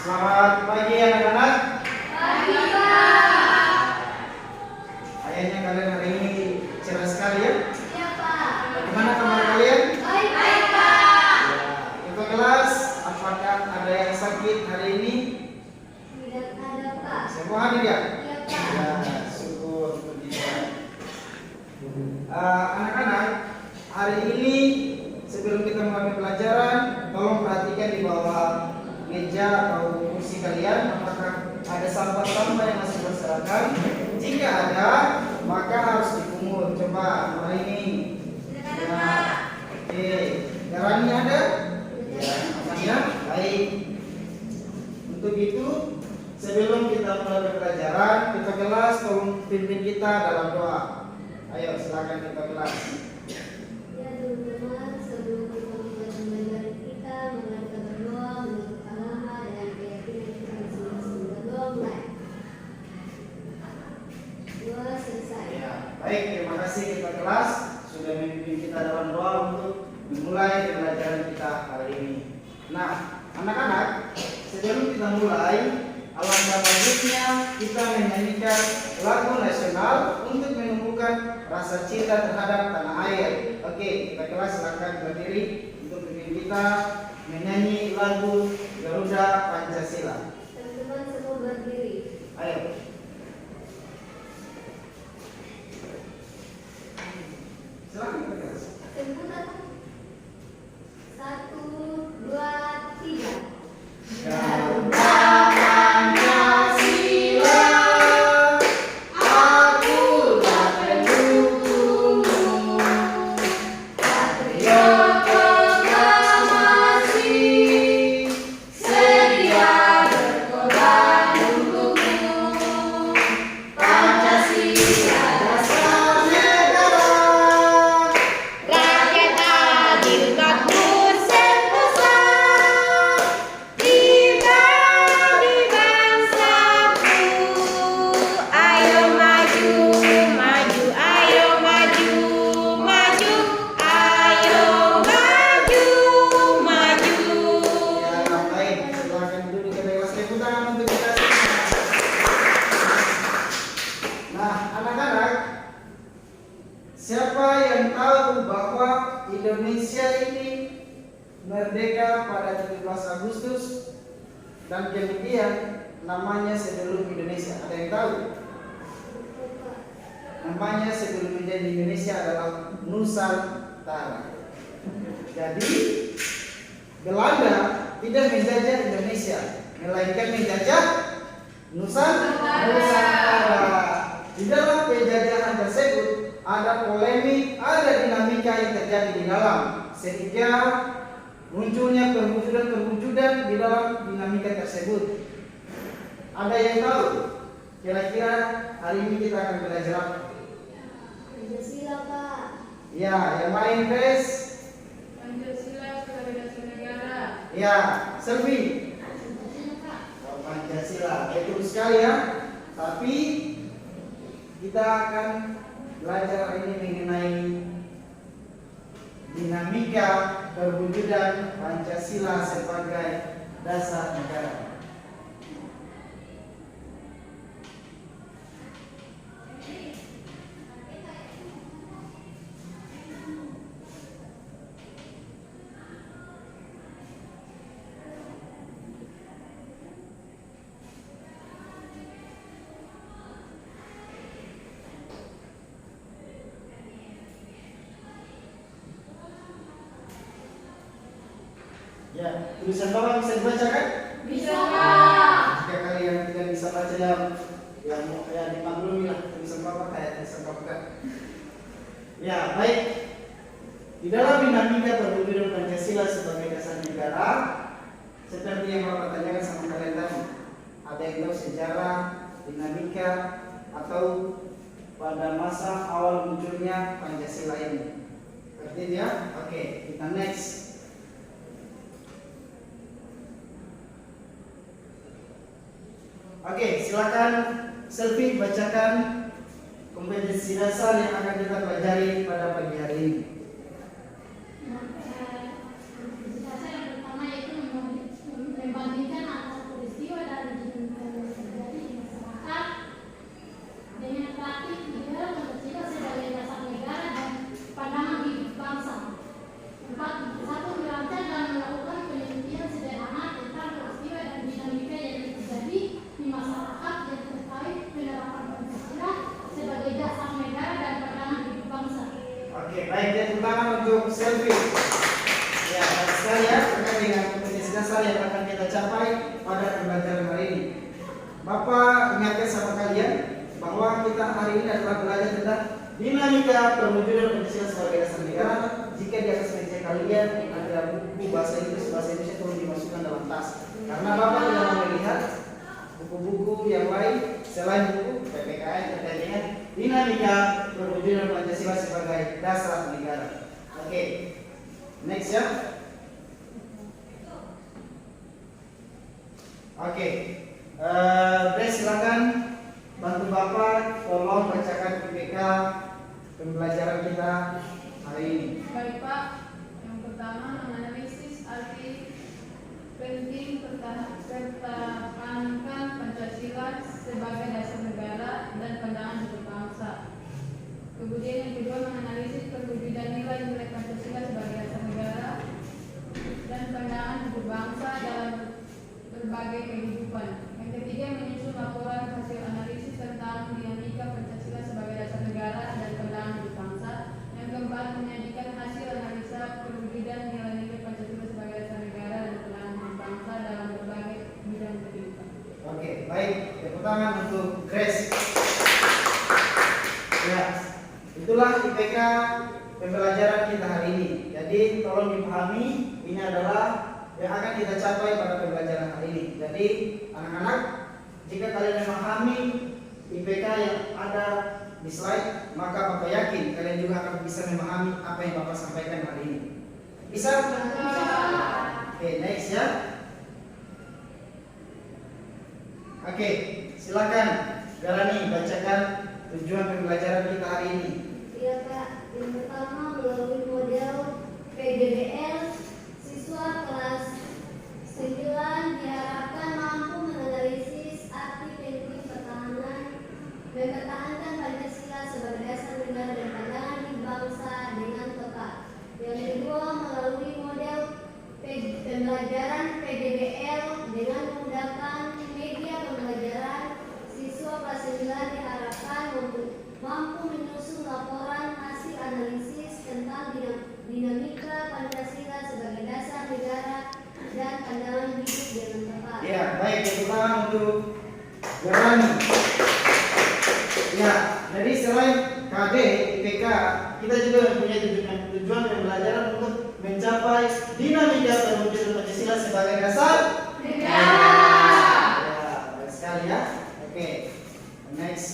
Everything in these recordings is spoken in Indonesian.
Selamat pagi anak-anak. Pagi, Pak. Kayaknya kalian hari ini cerah sekali ya. Iya, Pak. Gimana kabar kalian? Baik, baik, Pak. Ikut kelas, apakah ada yang sakit hari ini? Tidak ada, Pak. Semua hadir ya? Iya, Pak. Ya, syukur untuk dia. Anak-anak, hari ini sebelum kita mulai pelajaran, tolong perhatikan di bawah meja atau kursi kalian apakah ada sampah-sampah yang masih berserakan. Jika ada, maka harus dipungut. Coba hari ini. Ya. Oke, caranya ada? Ya, amannya baik. Untuk itu, sebelum kita mulai pelajaran, kita kelas tolong pimpin kita dalam doa. Ayo, silakan kita kelas. Ya, teman-teman, sebelum kita mulai pembelajaran kita, mari kita berdoa menurut agama dan keyakinan kita masing-masing. Berdoa mulai. Doa selesai. Ya, baik, terima kasih kita kelas sudah memimpin kita dalam doa untuk memulai pembelajaran kita hari ini. Nah, anak-anak, sebelum kita mulai, alangkah bagusnya kita menyanyikan lagu nasional untuk menumbuhkan rasa cinta terhadap tanah air. Oke, kita kelas silakan berdiri untuk memimpin kita menyanyi lagu Garuda Pancasila. Teman-teman semua berdiri. Ayo. Silakan kita kelas. Sebutan. 1, 2, 3. Garuda Pancasila, akulah pendukungmu, patriot proklamasi, sedia berkorban untukmu. Pancasila dasar negara, Rakyat adil makmur sentosa, pribadi bangsaku. Ayo maju, maju, ayo maju, maju, ayo maju, maju. ya baik, silakan duduk kita kelas. Tepuk tangan untuk kita semua. Nah, anak-anak, siapa yang tahu bahwa Indonesia ini merdeka pada 17 Agustus dan kemudian namanya sebelum Indonesia? Ada yang tahu? Namanya sebelum menjadi Indonesia adalah Nusantara. Jadi Belanda tidak menjajah Indonesia, melainkan menjajah Nusantara. Di dalam penjajahan tersebut ada polemik, ada dinamika yang terjadi di dalam, sehingga munculnya perwujudan di dalam dinamika tersebut. Ada yang tahu? Kira-kira hari ini kita akan belajar apa? Pancasila, Pak. Ya, yang lain Grace? Pancasila sebagai dasar negara. Ya, Selvi? Pancasila, Pak. Oh, Pancasila, betul sekali ya. Tapi kita akan belajar ini mengenai dinamika perwujudan Pancasila sebagai dasar negara. Ya, tulisan bawah bisa dibaca kan? Bisa, Pak. Jika kalian tidak bisa baca yang dimaklumi lah tulisan bawah kayak tulisan bawah kan. Ya, baik. Di dalam dinamika perwujudan Pancasila sebagai dasar negara, seperti yang Bapak tanyakan sama kalian tadi, ada yang tahu sejarah, dinamika, atau pada masa awal munculnya Pancasila ini? Ngerti ya? Oke, kita next. Oke, silakan Selvi bacakan kompetensi dasar yang akan kita pelajari pada pagi hari ini. Dasar yang pertama yaitu membandingkan antara peristiwa yang akan kita capai pada pembelajaran hari ini. Bapak ingatkan sama kalian bahwa kita hari ini adalah belajar tentang dinamika perwujudan Pancasila sebagai dasar negara. Jika di atas meja kalian ada buku bahasa Indonesia tolong dimasukkan dalam tas. Karena Bapak tidak mau melihat buku-buku yang lain selain buku PPKN terkait dengan dinamika perwujudan Pancasila sebagai dasar negara. Oke, next ya. Oke, silakan bantu Bapak tolong bacakan PPK pembelajaran kita hari ini. Baik Pak, yang pertama menganalisis arti penting pertahankan Pancasila sebagai dasar negara dan pandangan hidup bangsa. Kemudian yang kedua menganalisis perwujudan nilai-nilai Pancasila sebagai dasar negara dan pandangan hidup bangsa dalam berbagai kehidupan. Yang ketiga menyusun laporan hasil analisis tentang dinamika Pancasila sebagai dasar negara dan pandangan hidup bangsa. Yang keempat menyajikan hasil analisa perwujudan nilai-nilai Pancasila sebagai dasar negara dan pandangan hidup bangsa dalam berbagai bidang kehidupan. Oke, baik. Tepuk tangan untuk Grace. Ya, itulah IPK pembelajaran kita hari ini. Jadi tolong dipahami, ini adalah yang akan kita capai pada pembelajaran hari ini. Jadi anak-anak, jika kalian memahami IPK yang ada di slide, maka Bapak yakin kalian juga akan bisa memahami apa yang Bapak sampaikan hari ini. Bisa? Oke, next ya. Oke, silakan Garani bacakan tujuan pembelajaran kita hari ini. Iya Kak, yang pertama melalui model PDBL, siswa kelas 9 diharapkan mampu menganalisis arti penting mempertahankan Pancasila sebagai dasar negara dan pandangan hidup bangsa dengan tepat. Yang kedua melalui model pembelajaran PDBL dengan menggunakan media pembelajaran, siswa kelas 9 diharapkan mampu menyusun laporan hasil analisis tentang dinamika Pancasila sebagai dasar negara dan pandangan hidup dengan tepat. Ya, baik. Tepuk tangan untuk Garani. Ya, jadi selain KD, IPK, kita juga mempunyai tujuan pembelajaran untuk mencapai dinamika perwujudan Pancasila sebagai dasar negara. Ya, baik sekali ya. Oke, next.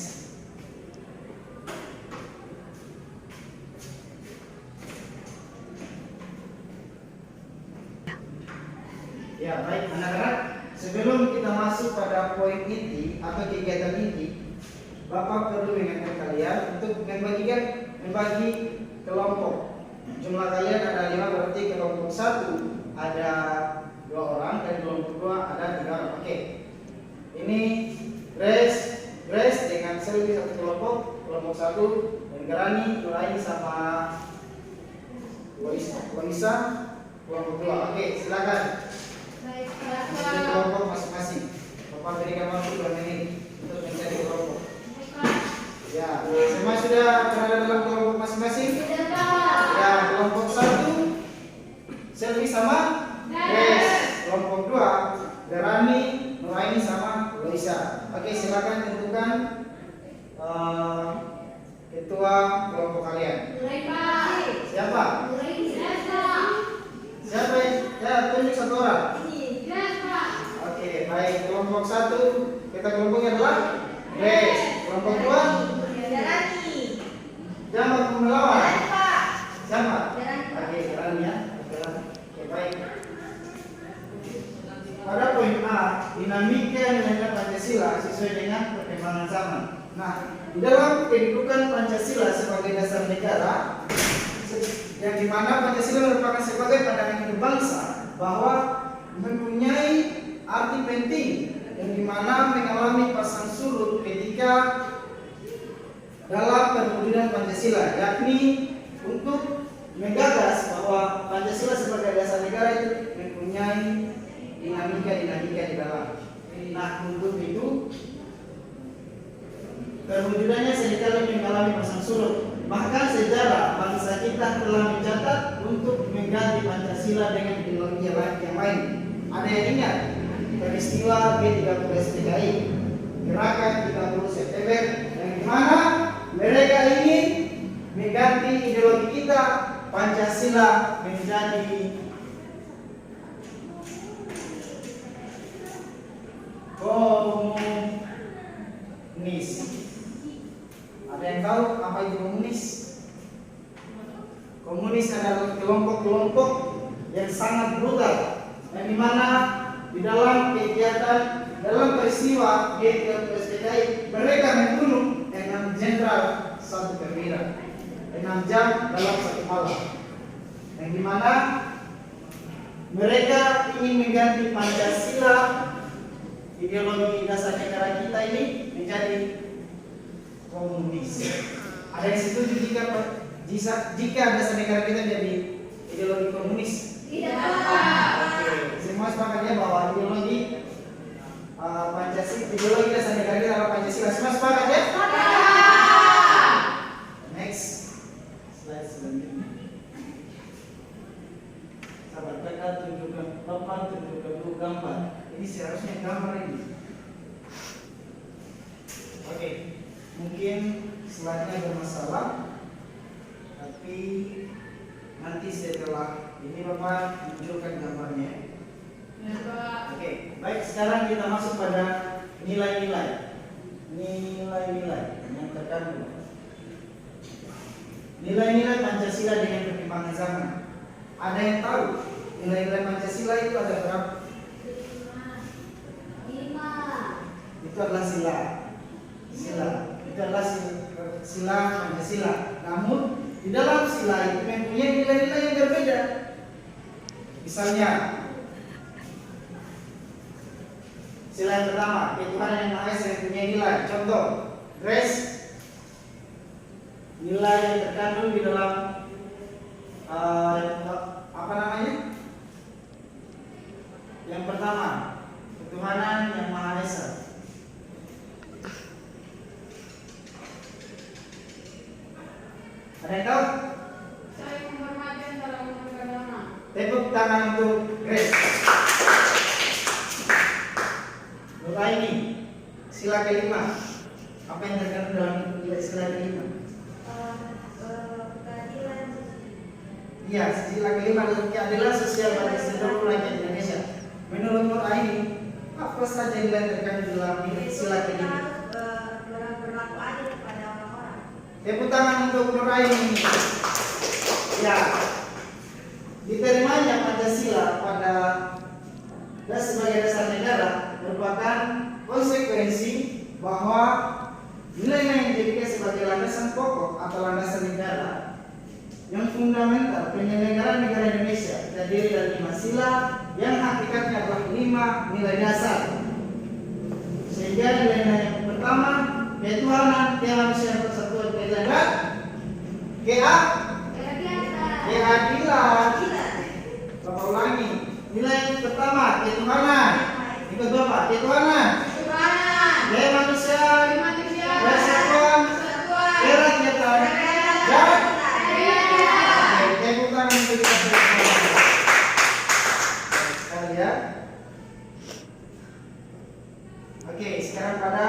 Ya, baik anak-anak, sebelum kita masuk pada poin inti atau kegiatan inti, Bapak perlu mengingatkan kalian untuk membagi kelompok. Jumlah kalian ada 5, berarti kelompok 1 ada 2 orang dan kelompok 2 ada 3 orang. Oke. Ini Grace dengan Selvi satu kelompok 1, dan Garani, Nuraini sama Loisa kelompok 2. Oke, silakan. Baik, Di kelompok masing-masing. Bapak berikan waktu 2 menit untuk mencari kelompok. Ya, semua sudah berada dalam kelompok masing-masing? Ya, kelompok 1 Selvi sama Grace. Kelompok 2 Garani, Nuraini sama Loisa. Oke, silakan tentukan ketua kelompok kalian. Siapa? Siapa? Ya, tunjuk satu orang. Oke, baik. Kelompok 1 kita kelompoknya adalah Grace. Kelompok 2 Siapa melawan? Siapa? Oke, Garani ya. Oke, baik. Pada poin A, dinamika nilai Pancasila sesuai dengan perkembangan zaman. Nah, di dalam kedudukan Pancasila sebagai dasar negara, yang dimana Pancasila merupakan sebagai pandangan hidup bangsa, bahwa mempunyai arti penting yang dimana mengalami pasang surut ketika dalam perwujudan Pancasila, yakni untuk menggagas bahwa Pancasila sebagai dasar negara itu mempunyai dinamika di dalam. Nah, untuk itu perwujudannya seringkali mengalami pasang surut. Bahkan sejarah bangsa kita telah mencatat untuk mengganti Pancasila dengan ideologi yang lain. Ada yang ingat peristiwa G30 SPKI, gerakan 30 September, yang dimana mereka ingin mengganti ideologi kita Pancasila menjadi komunis. Ada yang tahu apa itu komunis? Komunis adalah kelompok-kelompok yang sangat brutal, yang dimana di dalam kegiatan dalam peristiwa G30 SPKI mereka membunuh 6 jenderal satu perwira 6 jam dalam satu malam, yang dimana mereka ingin mengganti Pancasila ideologi dasar negara kita ini menjadi komunis. Ada yang setuju jika dasar negara kita jadi ideologi komunis? Tidak. Oke, semua sepakat ya bahwa ideologi Pancasila, ideologi dasar negara kita adalah Pancasila. Semua sepakat ya? Next slide selanjutnya. Sahabat kakak tunjukkan papan, tunjukkan dulu gambar. Ini seharusnya gambar ini. Oke, mungkin slide-nya bermasalah, tapi nanti setelah ini Bapak tunjukkan gambarnya. Ya, Pak. Oke, baik, sekarang kita masuk pada nilai-nilai. Nilai-nilai yang terkandung. Nilai-nilai Pancasila dengan perkembangan zaman. Ada yang tahu nilai-nilai Pancasila itu ada berapa? 5. Itu adalah sila. Itu adalah sila Pancasila. Namun di dalam sila itu mempunyai nilai-nilai yang berbeda. Misalnya sila yang pertama, ketuhanan yang Maha Esa yang punya nilai. Contoh, res nilai yang terkandung di dalam apa namanya? Yang pertama, ketuhanan yang Maha Esa. Ada yang tahu? Saya menghormati antara umat beragama. Tepuk tangan untuk Grace. Nuraini, sila kelima. Apa yang terkandung dalam sila kelima? Keadilan. Iya, sila kelima adalah keadilan sosial bagi seluruh rakyat Indonesia. Menurut Nuraini, apa saja nilai terkandung dalam sila kelima? Berlaku adil kepada orang-orang. Tepuk tangan untuk Nuraini. Ya, diterimanya Pancasila pada sebagai dasar negara merupakan konsekuensi bahwa nilai-nilai yang dijadikan sebagai landasan pokok atau landasan negara yang fundamental penyelenggaraan negara Indonesia terdiri dari 5 sila yang hakikatnya adalah 5 nilai dasar. Sehingga nilai-nilai yang pertama, ketuhanan, kemanusiaan, persatuan, keadilan, keadilan. Bapak ulangi. Nilai yang pertama, ketuhanan. Yang kedua apa? Ketuhanan. Kemanusiaan. Persatuan. Kerakyatan. Dan tepuk tangan untuk kita semua. Sekali ya. Oke, sekarang pada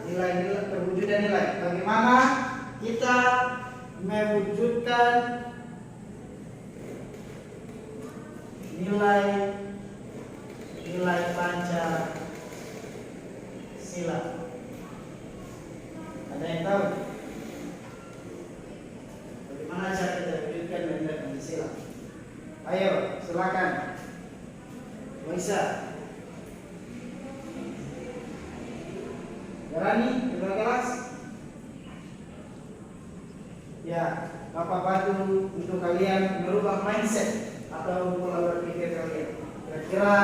nilai-nilai, perwujudan nilai. Bagaimana kita mewujudkan nilai Pancasila? Ada yang tahu? Bagaimana cara kita wujudkan nilai Pancasila? Ayo, silakan. Bisa. Berani, kedua kelas? Ya, Bapak bantu untuk kalian merubah mindset atau pola berpikir kalian. Kira-kira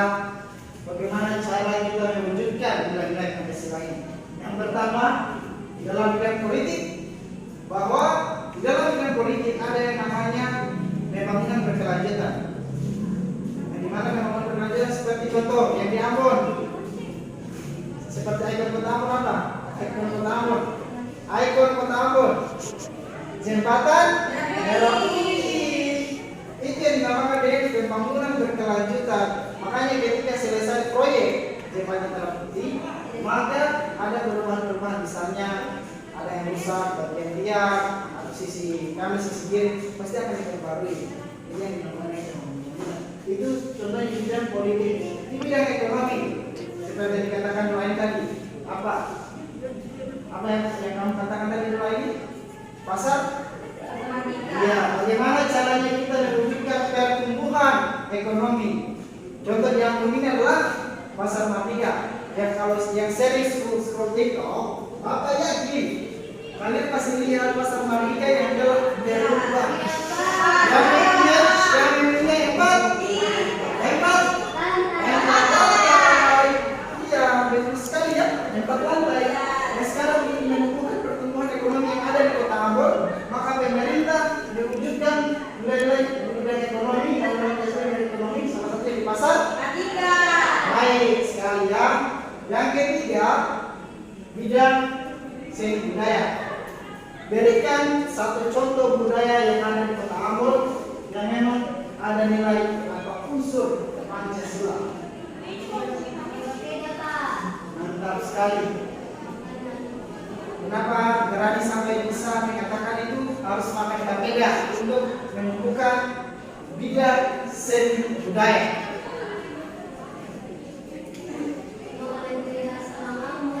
bagaimana cara kita mewujudkan nilai-nilai Pancasila ini? Yang pertama, di dalam bidang politik, bahwa di dalam bidang politik ada yang namanya pembangunan berkelanjutan. Yang dimana pembangunan berkelanjutan seperti contoh yang di Ambon. Seperti ikon kota Ambon apa? Ikon kota Ambon. Ikon kota Ambon. Jembatan Merah Putih. Itu yang dinamakan dengan pembangunan berkelanjutan. Maka Makanya ketika selesai proyek jembatan Merah Putih, maka ada perubahan-perubahan, misalnya ada yang rusak bagian tiang atau sisi kanan, sisi kiri, pasti akan diperbarui. Ini yang dinamakan ekonomi. Itu contohnya di bidang politik. Di bidang ekonomi, seperti yang dikatakan lain tadi, apa yang kamu katakan tadi ini? Pasar? Ya, bagaimana caranya kita mewujudkan pertumbuhan ekonomi? Contoh yang ini adalah pasar Mardika. Yang kalau yang sering scroll TikTok, apa yakin kalian pasti lihat pasar Mardika yang adalah berubah. Yang ini hebat. Iya, betul sekali ya. 4 lantai. Sekarang menumbuhkan pertumbuhan ekonomi yang ada di Kota Ambon, maka pemerintah mewujudkan nilai ekonomi salah satunya di pasar Mardika. Baik sekali ya. Yang ketiga, bidang seni budaya. Berikan satu contoh budaya yang ada di Kota Ambon yang memang ada nilai atau unsur Pancasila. Mantap sekali. Kenapa berani sampai bisa mengatakan itu harus pakai bapeda untuk menumbuhkan bidang seni budaya?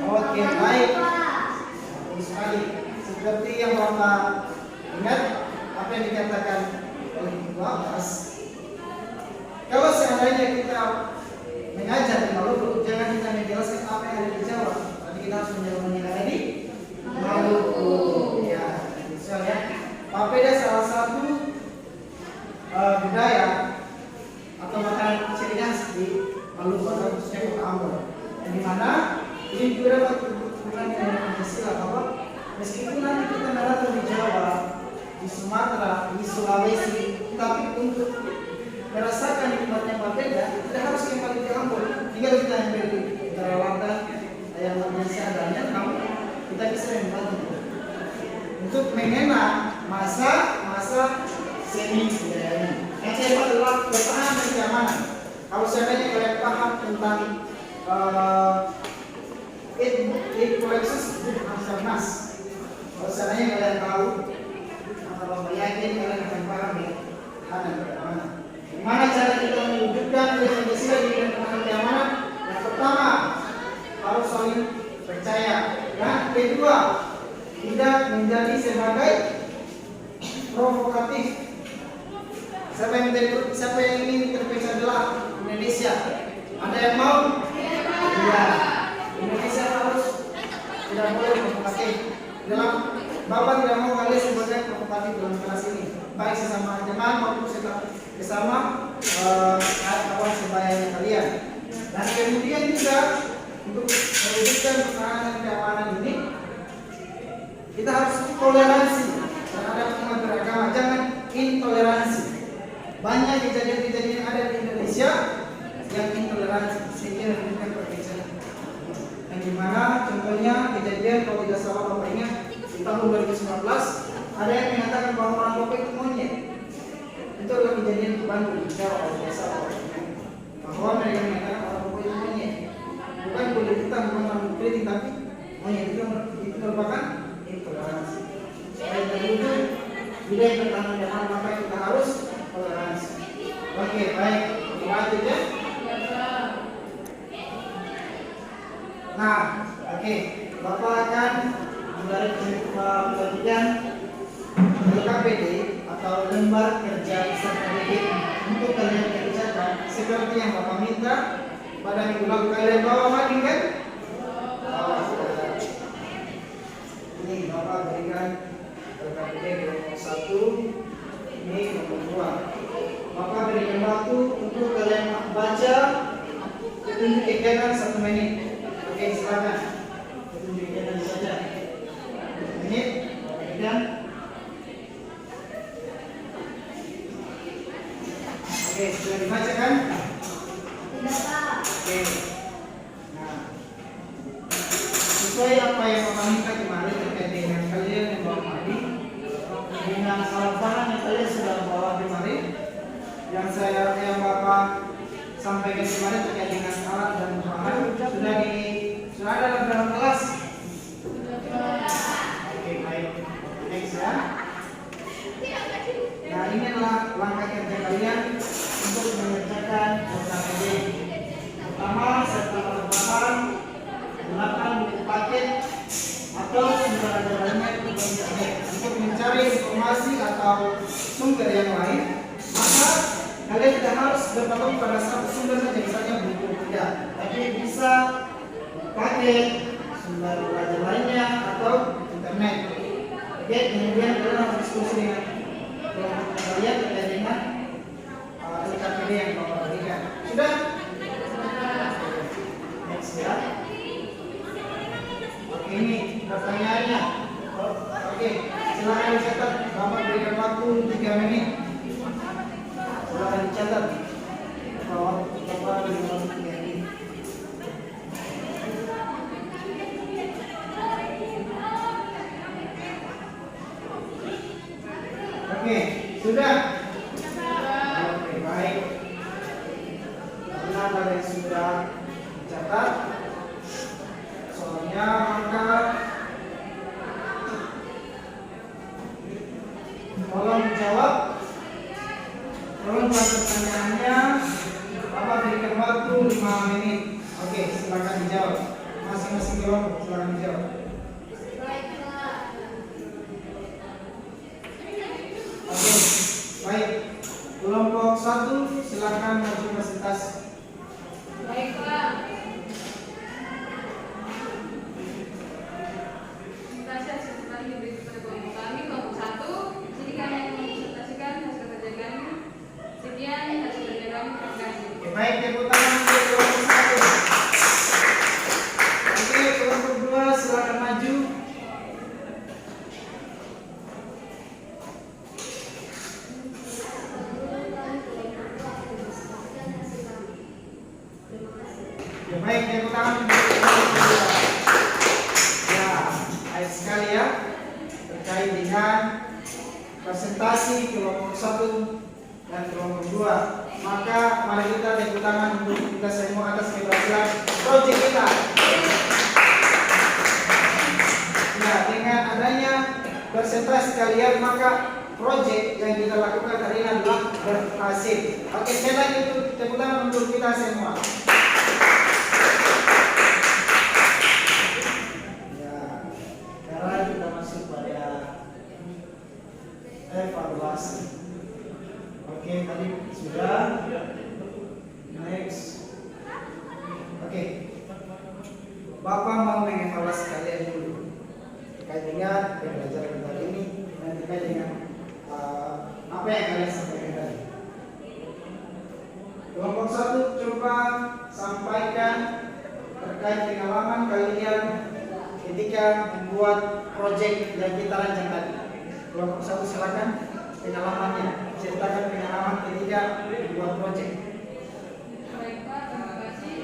Oke, baik. Bagus sekali. Seperti yang Bapak ingat apa yang dikatakan oleh Ibu Abbas. Kalau seandainya kita mengajar di Maluku, jangan kita menjelaskan apa yang ada di Jawa, tapi kita harus menjelaskan yang ada di Maluku. Ya, misalnya papeda salah satu budaya atau makanan ciri khas di Maluku atau khususnya Kota Ambon. Di mana ini beberapa hubungan dengan Pancasila, bahwa meskipun nanti kita merantau di Jawa, di Sumatera, di Sulawesi, tapi untuk merasakan nikmatnya papeda, kita harus kembali ke Ambon. Tinggal kita ambil di peralatan yang masih adanya, namun kita bisa membantu untuk mengenang masa seni budaya ini. Yang kedua adalah pertahanan dan keamanan. Kalau seandainya kalian paham tentang Koleksus Basarnas, kalau seandainya kalian tahu atau Bapak yakin kalian akan paham ya pertahanan dan keamanan. Gimana cara kita mewujudkan Pancasila di bidang pertahanan dan keamanan? Yang pertama, harus saling percaya. Yang kedua, tidak menjadi sebagai provokatif. Siapa yang ingin terpecah belah Indonesia? Ada yang mau? Iya. Indonesia harus tidak boleh provokatif. Dalam Bapak tidak mau kalian sebagai provokatif dalam kelas ini, baik sesama teman maupun sesama kawan sebayanya kalian. Dan kemudian juga untuk mewujudkan pertahanan dan keamanan ini, kita harus toleransi terhadap umat beragama, jangan intoleransi. Banyak kejadian-kejadian yang ada di Indonesia yang intoleransi sehingga menimbulkan perpecahan. Yang dimana contohnya kejadian kalau tidak salah Bapak ingat di tahun 2019 ada yang mengatakan bahwa orang Papua itu monyet. Itu adalah kejadian di Bandung, di Jawa kalau tidak salah. Bahwa mereka mengatakan orang Papua itu monyet. Bukan kulit hitam, bukan orang kritik, tapi monyet itu merupakan intoleransi. Supaya terwujud budaya pertahanan dan keamanan, maka kita harus toleransi. Oke, baik. Lanjut ya. Nah, oke. Bapak akan mulai pembagian LKPD atau lembar kerja peserta didik untuk kalian kerjakan seperti yang Bapak minta pada minggu lalu. Kalian bawa lagi kan? Ini Bapak berikan LKPD nomor 1, ini nomor 2. Bapak berikan waktu untuk kalian baca petunjuk kegiatan 1 menit. Oke, silakan. Petunjuk kegiatan saja. 1 menit. Dan oke, sudah dibaca kan? Tidak, Pak. Oke. Nah, sesuai apa yang Bapak minta kemarin terkait dengan kalian yang bawa kemarin, dengan alat bahan yang kalian sudah bawa kemarin, yang Bapak sampaikan kemarin terkait dengan alat dan bahan sudah ada dalam kelas. Oke, baik. Next ya. Nah, ini adalah langkah kerja kalian untuk mengerjakan SKPD. Pertama, setelah berbahan gunakan buku paket atau sumber lainnya untuk mencari informasi atau sumber yang lain. Maka kalian tidak harus berpatok pada satu sumber saja, misalnya buku, tidak, tapi bisa pakai sumber belajar lainnya atau internet. Oke, kemudian kalian harus diskusi dengan kelompok kalian terkait dengan LKPD yang Bapak berikan. Sudah? Next ya. Oke, ini pertanyaannya. Oke, silakan dicatat. Bapak berikan waktu 3 menit. Silakan dicatat. Bapak berikan waktu 3 menit. Oke, sudah? Oke, baik. Karena kalian sudah catat soalnya, maka tolong jawab. Tolong buat pertanyaannya. Bapak berikan waktu 5 menit. Oke, silakan dijawab. Masing-masing kelompok silakan dijawab. Oke, baik. Kelompok 1 silakan maju presentasi. Baik, Pak. Presentasi hasil tadi diberi kepada kelompok kami, kelompok 1. Jadi kami akan mempresentasikan hasil kerja kami. Sekian hasil kerja kami. Terima kasih. Oke, baik, tepuk tangan untuk kelompok 1. Oke, kelompok 2 silakan maju. Ya, baik, tepuk tangan untuk kelompok 2. Ya, baik sekali ya. Terkait dengan presentasi kelompok 1 dan kelompok 2. Maka mari kita tepuk tangan untuk kita semua atas keberhasilan proyek kita. Ya, dengan adanya presentasi kalian, maka proyek yang kita lakukan hari ini adalah berhasil. Oke, sekali lagi tepuk tangan untuk kita semua. Ya, sekarang kita masuk pada evaluasi. Oke, tadi sudah. Next. Oke. Bapak mau mengevaluasi kalian dulu terkait dengan pembelajaran kali ini dan terkait dengan apa yang kalian sampaikan tadi. Kelompok 1 coba sampaikan terkait pengalaman kalian ketika membuat proyek yang kita rancang tadi. Kelompok 1 silakan pengalamannya. Ceritakan pengalaman ketika membuat proyek. Baik, Pak. Terima kasih.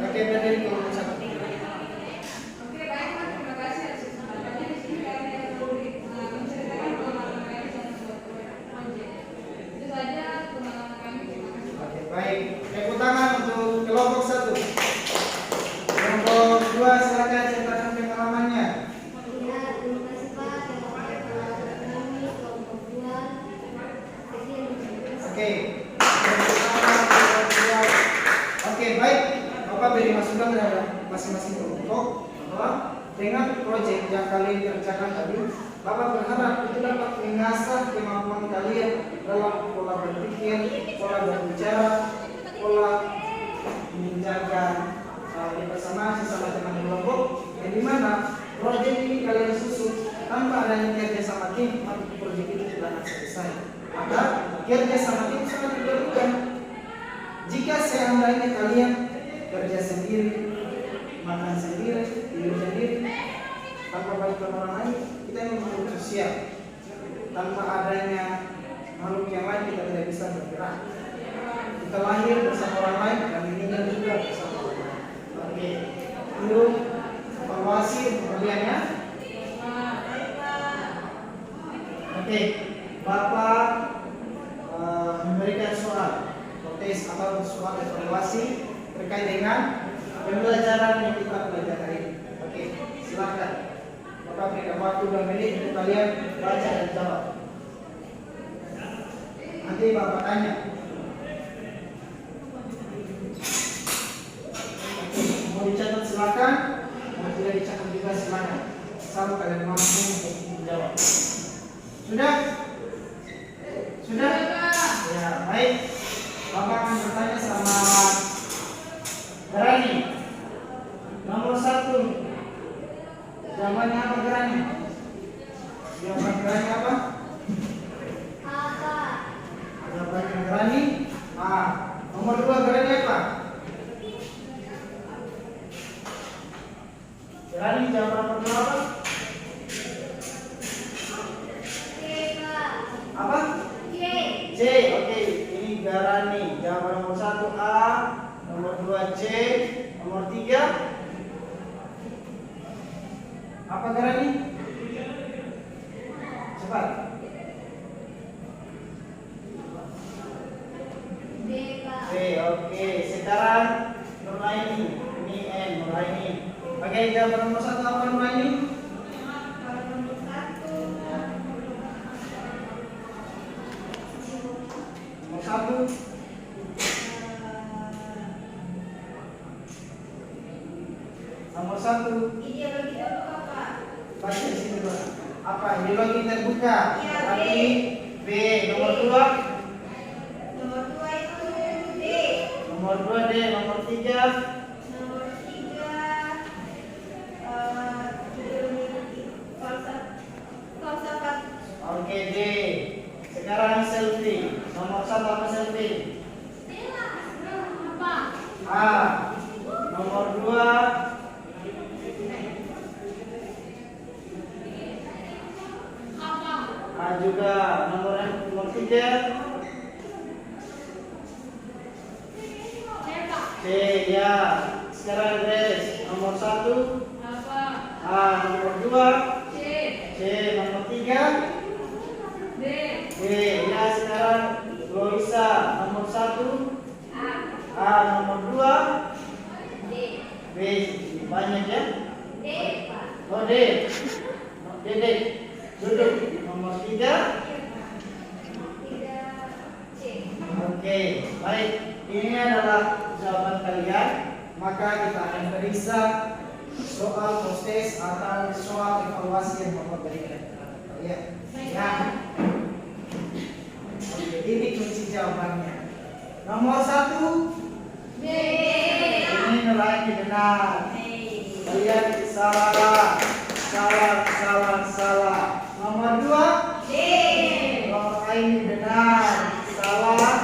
Oke, berdiri kelompok 1. Oke, baik, Pak. Terima kasih atas kesempatannya. Di sini kami akan menceritakan pengalaman kami saat membuat proyek. Itu saja pengalaman kami. Terima kasih, Pak. Oke, baik. Tepuk tangan untuk kelompok 1. Kelompok 2 silakan ceritakan pengalamannya. Ya, terima kasih Pak. Kami kelompok 2. Sekian. Oke. Oke, baik. Bapak beri masukan terhadap masing-masing kelompok bahwa dengan proyek yang kalian kerjakan tadi, Bapak berharap itu dapat mengasah kemampuan kalian dalam pola berpikir, pola berbicara, pola menjaga kebersamaan sesama teman kelompok, yang dimana proyek ini kalian susun tanpa adanya kerjasama tim, maka proyek itu tidak akan selesai. Maka kerjasama tim sangat diperlukan. Jika seandainya kalian kerja sendiri, makan sendiri, tidur sendiri, tanpa bantuan orang lain, kita ini makhluk sosial. Tanpa adanya makhluk yang lain, kita tidak bisa bergerak. Kita lahir bersama orang lain dan meninggal juga bersama orang lain. Oke, itu evaluasi untuk kalian ya. Oke, Bapak memberikan soal protes atau soal pembelajaran yang kita pelajari. Oke, silakan. Bapak berikan waktu 2 menit untuk kalian baca dan jawab. Nanti Bapak tanya. Mau dicatat silakan, mau tidak dicatat juga silakan. Sama kalian mampu untuk menjawab. Sudah? Sudah? Ya, baik. Bapak akan bertanya sama Gerani. Nomor 1. Jawabannya apa Gerani? Jawaban Gerani apa? Apa? Jawaban Gerani A. Nomor 2 Gerani apa? Gerani jawaban nomor 2 apa? C, Pak. Apa? C. C. Oke, ini Gerani. Jawaban nomor 1 A, nomor 2 C, nomor 3 apa Gerani? Cepat. D, Pak. B. Oke, sekarang Nuraini. Ini N, Nuraini. Oke, jawaban nomor 1 apa Nuraini? Kalau nomor 1, Nomor 1 nomor 1 ideologi terbuka, Pak. baca di sini Pak. Apa ideologi terbuka? Iya, Berarti B. Nomor 2 Nomor 2 itu D. nomor 2 D. Nomor 3 Nomor 3 ideologi falsafat. oke D. Sekarang selfie. Nomor 1 apa selfie? Apa? A. Nomor 2 Apa? A juga. Nomor 3 C. Ya. Sekarang Grace. Nomor 1 Apa? A. Nomor 2 C. C. Nomor 3 D. D. Ya. Sekarang Loisa. Nomor 1 A. Nomor 2 D. B. Banyak ya. D, Pak. Oh D. Dede. Duduk. Nomor 3 C. Oke, baik. Ini adalah jawaban kalian. Maka kita akan periksa soal postes atau soal evaluasi yang Bapak berikan kepada kalian. Ya. Oke, ini kunci jawabannya. Nomor 1 D. ini nilai benar. Kalian salah. Nomor 2 D. nomor ini benar. Salah,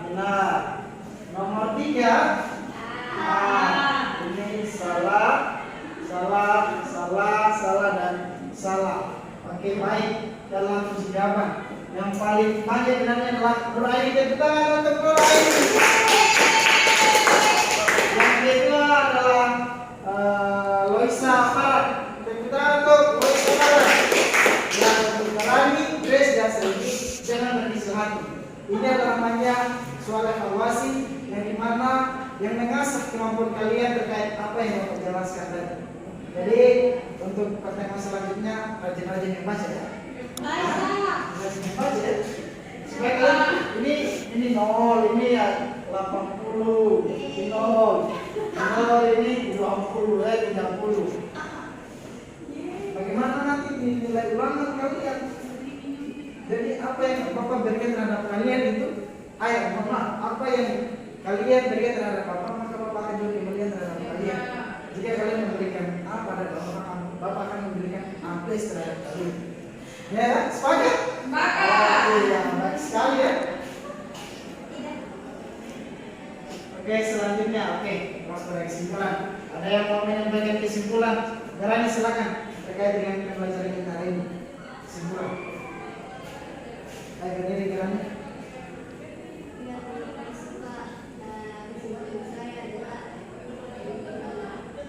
benar. Nomor 3 ini salah, dan salah. Oke, baik. Dalam kunci jawaban yang paling banyak benarnya adalah Nuraini. Tepuk tangan untuk Nuraini. Yang kedua adalah Loisa Farah. Tepuk tangan untuk Loisa Farah. Yang Nuraini, Grace dan Selvi. Jangan berkecil hati. Ini adalah namanya soal evaluasi yang dimana yang mengasah kemampuan kalian terkait apa yang Bapak jelaskan tadi. Jadi untuk pertanyaan selanjutnya rajin-rajin membaca ya. Rajin membaca ya. Supaya kalian ini 0, ini ya 80, ini 0, ini 20, 30. Bagaimana nanti nilai ulangan kalian? Jadi apa yang Bapak berikan terhadap kalian itu, apa yang kalian berikan terhadap Bapak, maka Bapak akan juga memberikan terhadap kalian. Jika kalian memberikan A pada Bapak akan memberikan A+ terhadap kalian. Ya, sepakat? Sepakat. Oke, yang baik sekali ya. Oke, selanjutnya, masuk pada kesimpulan. Ada yang mau menyampaikan kesimpulan? Gerani silakan terkait dengan pembelajaran kita hari ini. Kesimpulan. Ayo berdiri Gerani. Ya, terima kasih, Pak. Kesimpulan saya adalah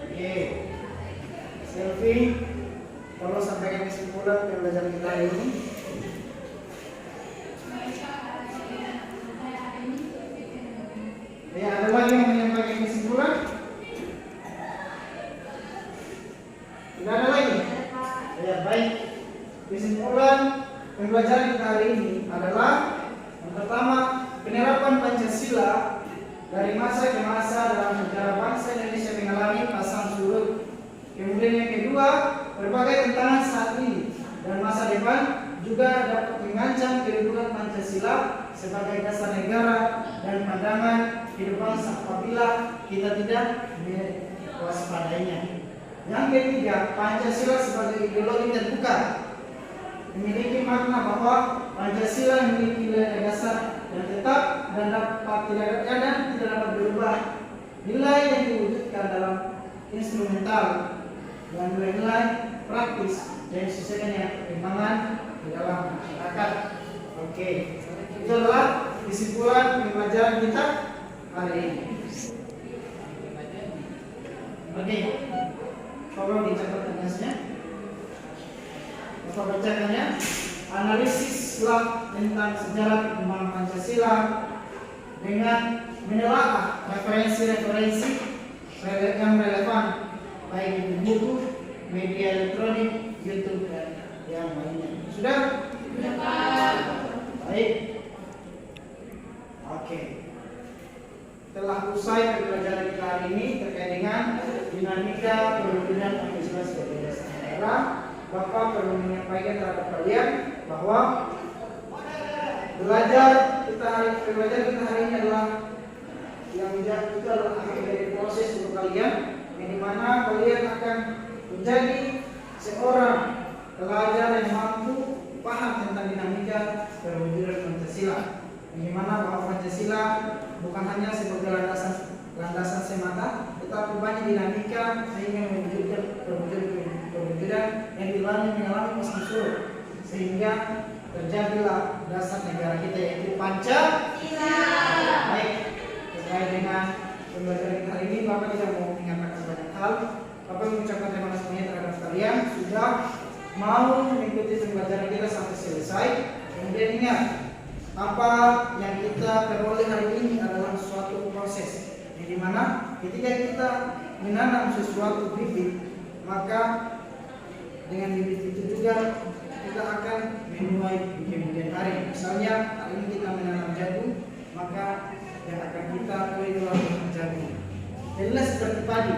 Oke. Selfie, tolong sampaikan kesimpulan pembelajaran kita hari ini. Ya, ada lagi yang menyampaikan berbagai tantangan saat ini dan masa depan juga dapat mengancam kedudukan Pancasila sebagai dasar negara dan pandangan hidup bangsa apabila kita tidak mewaspadainya. Yang ketiga, Pancasila sebagai ideologi terbuka memiliki makna bahwa Pancasila memiliki nilai dasar dan tetap dan tidak dapat berubah. Nilai yang diwujudkan dalam instrumental dan nilai-nilai praktis dan sesuai dengan perkembangan di dalam masyarakat. Oke, itu adalah kesimpulan pembelajaran kita hari ini. Oke, tolong dicatat tugasnya. Bapak bacakannya. Analisislah tentang sejarah perkembangan Pancasila dengan menelaah referensi-referensi yang relevan baik di buku, media elektronik, YouTube dan yang lainnya. Sudah? Baik. Oke. Telah usai pembelajaran kita hari ini terkait dengan dinamika perwujudan Pancasila sebagai dasar negara. Bapak perlu menyampaikan terhadap kalian bahwa pembelajaran kita hari ini adalah yang itu adalah akhir dari proses untuk kalian, yang dimana kalian akan menjadi seorang pelajar yang mampu paham tentang dinamika perwujudan Pancasila, yang dimana bahwa Pancasila bukan hanya sebagai landasan semata, tetapi banyak dinamika sehingga mewujudkan perwujudan yang mengalami unsur sehingga terjadilah dasar negara kita yaitu Pancasila. Baik, terkait dengan pembelajaran kita hari ini, Bapak tidak mau menyampaikan banyak hal. Bapak mengucapkan terima kasih terhadap kalian sudah mau mengikuti pembelajaran kita sampai selesai. Kemudian ingat, apa yang kita peroleh hari ini adalah suatu proses, yang dimana ketika kita menanam sesuatu bibit, maka dengan bibit itu juga kita akan menuai di kemudian hari. Misalnya hari ini kita menanam jagung, maka yang akan kita tuai adalah jagung. Jadilah seperti padi,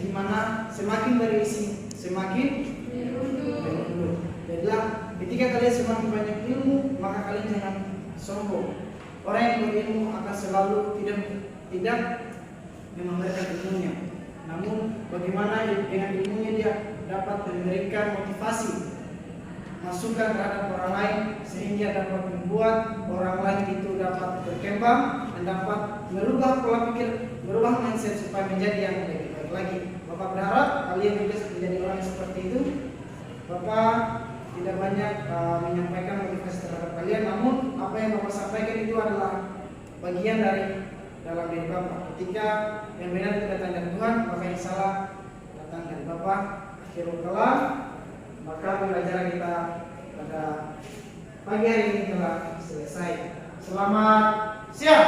di mana semakin berisi semakin berundur. Jadilah ketika kalian semakin banyak ilmu, maka kalian jangan sombong. Orang yang berilmu akan selalu tidak memberikan ilmunya. Namun bagaimana dengan ilmunya dia dapat memberikan motivasi, masukan terhadap orang lain sehingga dapat membuat orang lain itu dapat berkembang dan dapat merubah pola pikir, merubah mindset supaya menjadi yang lebih baik lagi. Bapak berharap kalian juga menjadi orang seperti itu. Bapak tidak banyak menyampaikan motivasi terhadap kalian, namun apa yang Bapak sampaikan itu adalah bagian dari dalam diri Bapak. Ketika yang benar itu datang dari Tuhan, maka yang salah datang dari Bapak. Akhirul kalam, maka pembelajaran kita pada pagi hari ini telah selesai. Selamat siang.